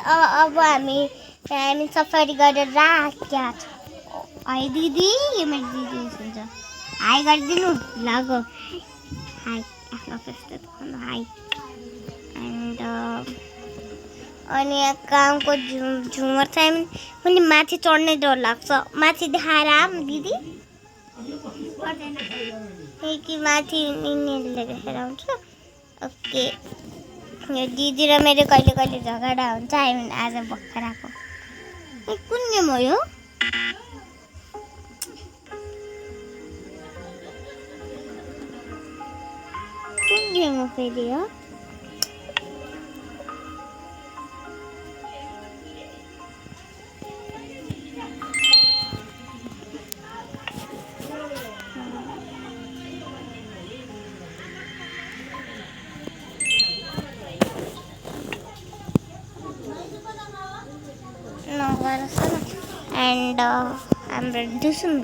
अब हामी सफारी गरेर राख्या छौँ है दिदी। यो मेरो दिदी हुन्छ हाई गरिदिनु लगो हाई आफ्नो फेसले देखाउनु हाई। एन्ड अनि यहाँ कामको झुमर चाहिँ पनि माथि चढ्नै डर लाग्छ। माथि देखाएर आऊँ दिदी कि माथि यिनीहरूले देखेर हुन्छ। ओके यो दिदी र मेरो कहिले कहिले झगडा हुन्छ। आज भर्खर आएको कुन गेम हो यो? कुन गेम हो फेरि हो? And I'm ready to do some